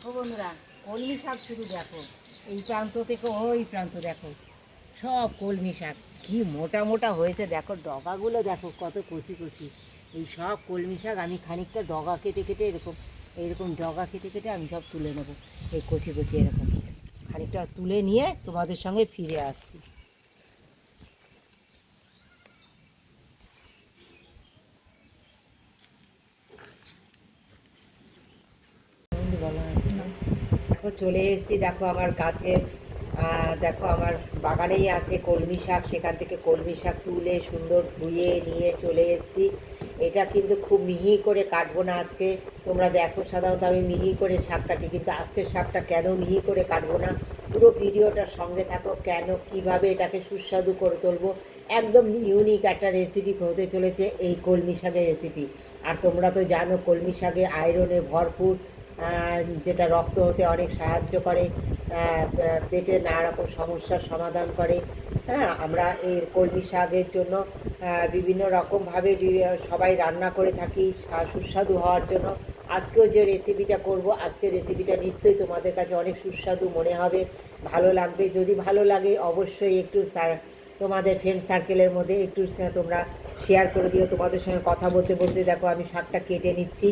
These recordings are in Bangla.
দেখো বন্ধুরা, কলমি শাক শুধু দেখো, এই প্রান্ত থেকে ওই প্রান্ত দেখো, সব কলমি শাক কি মোটা মোটা হয়েছে। দেখো ডগাগুলো দেখো কত কচি কচি। এই সব কলমি শাক আমি খানিকটা ডগা কেটে কেটে এরকম এইরকম ডগা কেটে কেটে আমি সব তুলে নেবো। এই কচি কচি এরকম খানিকটা তুলে নিয়ে তোমাদের সঙ্গে ফিরে আসছি। দেখো চলে এসেছি, দেখো আমার গাছের দেখো আমার বাগানেই আছে কলমি শাক। সেখান থেকে কলমি শাক তুলে সুন্দর ধুয়ে নিয়ে চলে এসেছি। এটা কিন্তু খুব মিহি করে কাটবো না আজকে। তোমরা দেখো সাধারণত আমি মিহি করে শাক কাটি, কিন্তু আজকের শাকটা কেন মিহি করে কাটবো না, পুরো ভিডিওটার সঙ্গে থাকো। কেন কিভাবে এটাকে সুস্বাদু করে তুলবো, একদম ইউনিক একটা রেসিপি হতে চলেছে এই কলমি শাকের রেসিপি। আর তোমরা তো জানো কলমি শাকে আয়রনে ভরপুর, যেটা রক্ত হতে অনেক সাহায্য করে, পেটে নানা রকম সমস্যার সমাধান করে। হ্যাঁ, আমরা এই কলমি শাকের জন্য বিভিন্ন রকমভাবে সবাই রান্না করে থাকি সুস্বাদু হওয়ার জন্য। আজকেও যে রেসিপিটা করব, আজকের রেসিপিটা নিশ্চয়ই তোমাদের কাছে অনেক সুস্বাদু মনে হবে, ভালো লাগবে। যদি ভালো লাগে অবশ্যই একটু তোমাদের ফ্রেন্ড সার্কেলের মধ্যে একটু তোমরা শেয়ার করে দিও। তোমাদের সঙ্গে কথা বলতে বলতে দেখো আমি শাকটা কেটে নিচ্ছি।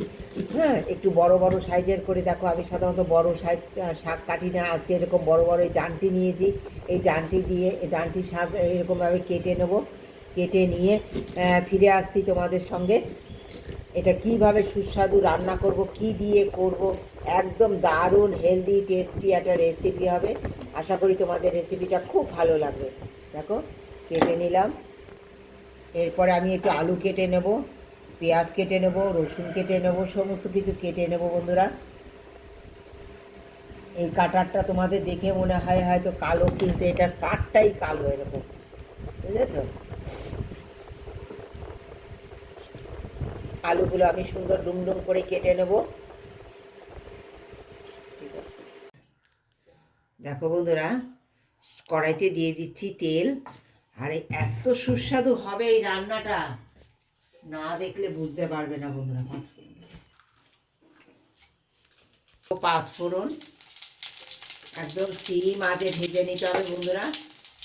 হ্যাঁ, একটু বড় বড় সাইজের করে। দেখো আমি সাধারণত বড় সাইজ শাক কাটি না, আজকে এরকম বড় বড় এই ডাঁটি নিয়েছি। এই ডাঁটি দিয়ে এই ডাঁটি শাক এরকমভাবে কেটে নেব। কেটে নিয়ে ফিরে আসছি তোমাদের সঙ্গে। এটা কিভাবে সুস্বাদু রান্না করব, কি দিয়ে করব, একদম দারুণ হেলদি টেস্টি একটা রেসিপি হবে। আশা করি তোমাদের রেসিপিটা খুব ভালো লাগবে। দেখো কেটে নিলাম। এরপরে আমি একটু আলু কেটে নেব, পেঁয়াজ কেটে নেব, রসুন কেটে নেব, সমস্ত কিছু কেটে নেব বন্ধুরা। এই কাটারটা তোমাদের দেখে মনে হয় হয়তো কালো, কিন্তু এটার কাঠটাই কালো এরকম, বুঝেছ? আলুগুলো আমি সুন্দর ডুমডুম করে কেটে নেব। দেখো বন্ধুরা, কড়াইতে দিয়ে দিচ্ছি তেল। আর এত সুস্বাদু হবে এই রান্নাটা, না দেখলে বুঝতে পারবে না বন্ধুরা। পাঁচফোড়ন একদম সিম আঁচে ভেজে নিতে হবে বন্ধুরা।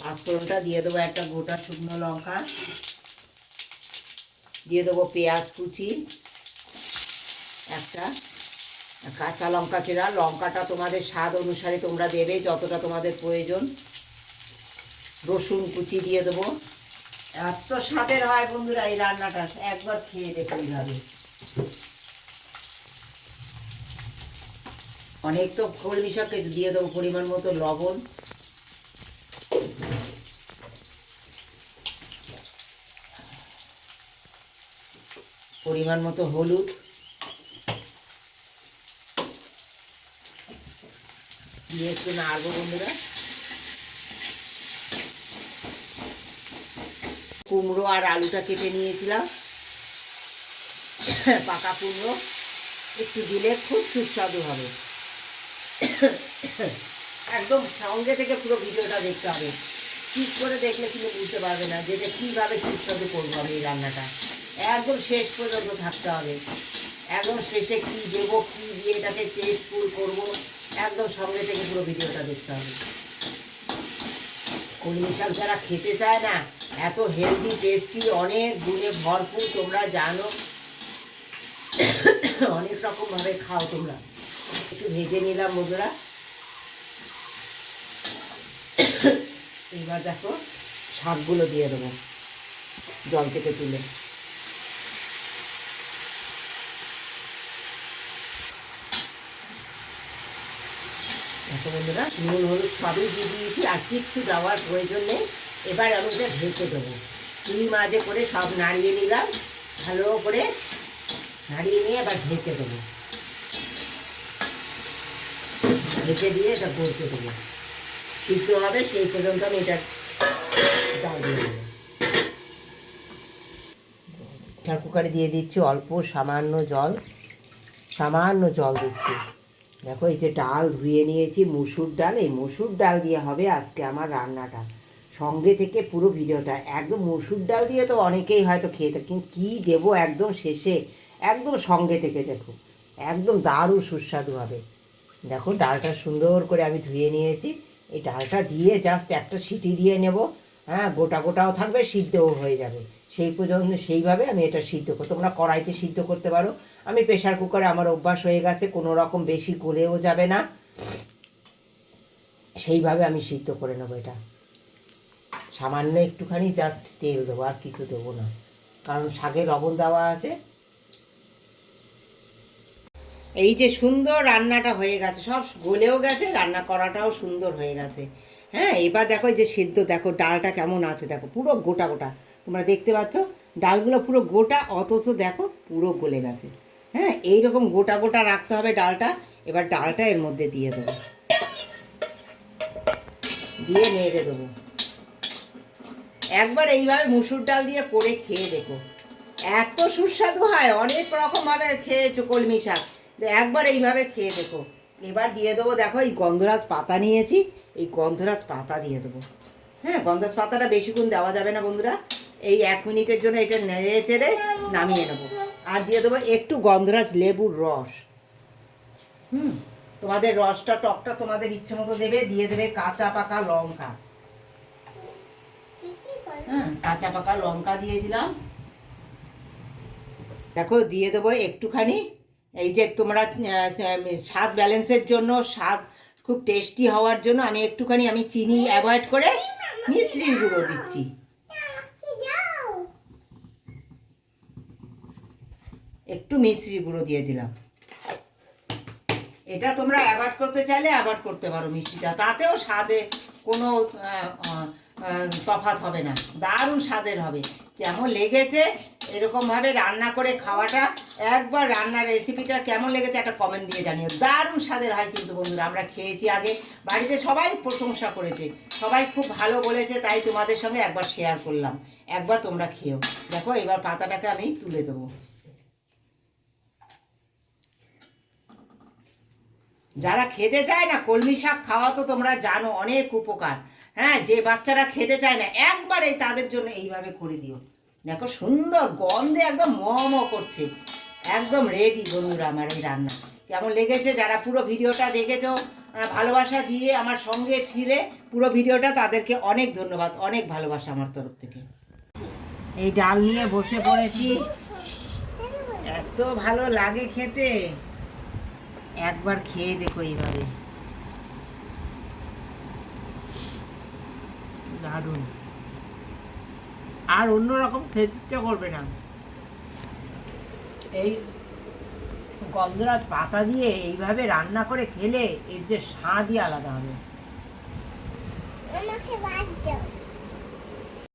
পাঁচফোড়নটা দিয়ে দেবো একটা গোটা শুকনো লঙ্কা, দিয়ে দেবো পেঁয়াজ কুচি একটা, কাঁচা লঙ্কা চেরা। লঙ্কাটা তোমাদের স্বাদ অনুসারে তোমরা দেবে যতটা তোমাদের প্রয়োজন। রসুন কুচি দিয়ে দেবো। এত স্বাদের হয় বন্ধুরা এই রান্নাটা, একবার খেয়ে দেখো এইভাবে। অনেক তো কলমি শাক দিয়ে দেবো পরিমাণ মতো লবণ, পরিমাণ মতো হলুদ, দিয়ে একটু নাড়বো বন্ধুরা। কুমড়ো আর আলুটা কেটে নিয়েছিলাম, পাকা কুমড়ো একটু দিলে খুব সুস্বাদু হবে। একদম সঙ্গে থেকে পুরো ভিডিওটা দেখতে হবে, ঠিক করে দেখলে কিন্তু বুঝতে পারবে না যে এটা কীভাবে সুস্বাদু করবো আমি এই রান্নাটা। একদম শেষ পর্যন্ত থাকতে হবে, একদম শেষে কী দেবো, কী দিয়ে এটাকে টেস্টফুল করবো, একদম সঙ্গে থেকে পুরো ভিডিওটা দেখতে হবে। কলমি শাক যারা খেতে চায় না, এত হেলদি টেস্টি, অনেক গুণে ভরপুর, তোমরা জানো অনেক রকমভাবে খাও তোমরা। একটু ভেজে নিলাম বন্ধুরা। এবার দেখো শাকগুলো দিয়ে দেবো জল থেকে তুলে। দেখো বন্ধুরা, নুন হলুদ সবই দিয়ে দিয়েছি, আর কিচ্ছু দেওয়ার প্রয়োজন নেই। এবার আমি এটা ঢেকে দেবো। চিনি মাঝে করে সব নাড়িয়ে নিলাম, ভালো করে নাড়িয়ে নিয়ে এবার ঢেকে দেবো। ঢেকে দিয়ে এটা গলতে দেবো, সিদ্ধ হবে সেই পর্যন্ত আমি এটা ডাল দিয়ে দেবো। প্রেসার কুকারে দিয়ে দিচ্ছি অল্প সামান্য জল, সামান্য জল দিচ্ছি। দেখো এই যে ডাল ধুয়ে নিয়েছি, মুসুর ডাল, এই মুসুর ডাল দিয়ে হবে আজকে আমার রান্নাটা। সঙ্গে থেকে পুরো ভিডিওটা একদম, মুসুর ডাল দিয়ে তো অনেকেই হয়তো খেয়ে থাকে, কিন্তু কী দেবো একদম শেষে, একদম সঙ্গে থেকে দেখো, একদম দারুণ সুস্বাদু হবে। দেখো ডালটা সুন্দর করে আমি ধুয়ে নিয়েছি। এই ডালটা দিয়ে জাস্ট একটা সিটি দিয়ে নেব। হ্যাঁ, গোটা গোটাও থাকবে, সিদ্ধও হয়ে যাবে। সেই পর্যন্ত সেইভাবে আমি এটা সিদ্ধ করি। তোমরা কড়াইতে সিদ্ধ করতে পারো, আমি প্রেশার কুকারে আমার অভ্যাস হয়ে গেছে, কোনো রকম বেশি গলেও যাবে না, সেইভাবে আমি সিদ্ধ করে নেবো। এটা সামান্য একটুখানি জাস্ট তেল দেবো, আর কিছু দেবো না, কারণ শাকে লবণ দেওয়া আছে। এই যে সুন্দর রান্নাটা হয়ে গেছে, সব গলেও গেছে, রান্না করাটাও সুন্দর হয়ে গেছে। হ্যাঁ, এবার দেখো এই যে সিদ্ধ, দেখো ডালটা কেমন আছে, দেখো পুরো গোটা গোটা, তোমরা দেখতে পাচ্ছ ডালগুলো পুরো গোটা, অথচ দেখো পুরো গলে গেছে। হ্যাঁ, এইরকম গোটা গোটা রাখতে হবে ডালটা। এবার ডালটা এর মধ্যে দিয়ে দেবো, দিয়ে নেড়ে দেবো। একবার এইভাবে মুসুর ডাল দিয়ে করে খেয়ে দেখো, এত সুস্বাদু হয়। অনেক রকমভাবে খেয়েছো কলমি শাক, একবার এইভাবে খেয়ে দেখো। এবার দিয়ে দেবো, দেখো এই গন্ধরাজ পাতা নিয়েছি, এই গন্ধরাজ পাতা দিয়ে দেবো। হ্যাঁ, গন্ধরাজ পাতাটা বেশিক্ষণ দেওয়া যাবে না বন্ধুরা, এই 1 মিনিটের জন্য এটা নেড়ে চেড়ে নামিয়ে নেবো। আর দিয়ে দেবো একটু গন্ধরাজ লেবুর রস। তোমাদের রসটা টকটা তোমাদের ইচ্ছে মতো দেবে। দিয়ে দেবে কাঁচা পাকা লঙ্কা। হ্যাঁ, কাঁচা পাকা লঙ্কা দিয়ে দিলাম। দেখো দিয়ে দেবো একটুখানি, এই যে তোমরা স্বাদ ব্যালেন্সের জন্য, স্বাদ খুব টেস্টি হওয়ার জন্য আমি একটুখানি চিনি অ্যাভয়েড করে মিশ্রির গুঁড়ো দিচ্ছি। একটু মিশ্রির গুঁড়ো দিয়ে দিলাম। এটা তোমরা অ্যাভয়েড করতে চাইলে অ্যাভয়েড করতে পারো মিষ্টিটা, তাতেও স্বাদে কোনো তফাৎ হবে না, দারুণ স্বাদের হবে। কেমন লেগেছে এরকমভাবে রান্না করে খাওয়াটা, একবার রান্নার রেসিপিটা কেমন লেগেছে একটা কমেন্ট দিয়ে জানিও। দারুণ স্বাদের হয় কিন্তু বন্ধুরা, আমরা খেয়েছি আগে, বাড়িতে সবাই প্রশংসা করেছে, সবাই খুব ভালো বলেছে, তাই তোমাদের সঙ্গে একবার শেয়ার করলাম। একবার তোমরা খেও। দেখো এবার পাতাটাকে আমি তুলে দেবো। যারা খেতে চায় না, কলমি শাক খাওয়া তো তোমরা জানো অনেক উপকার। হ্যাঁ, যে বাচ্চারা খেতে চায় না, একবার এই তাদের জন্য এইভাবে করে দিও। দেখো সুন্দর গন্ধে একদম ম ম করছে। একদম রেডি বন্ধুরা আমার এই রান্না। কেমন লেগেছে, যারা পুরো ভিডিওটা দেখেছো, ভালোবাসা দিয়ে আমার সঙ্গে ছিলে পুরো ভিডিওটা, তাদেরকে অনেক ধন্যবাদ, অনেক ভালোবাসা আমার তরফ থেকে। এই ডাল নিয়ে বসে পড়েছি, এত ভালো লাগে খেতে, একবার খেয়ে দেখো এইভাবে, দারুণ। আর অন্যরকম খেতে ইচ্ছা করবে না। এই গন্ধরাজ পাতা দিয়ে এইভাবে রান্না করে খেলে এর যে স্বাদই আলাদা হবে।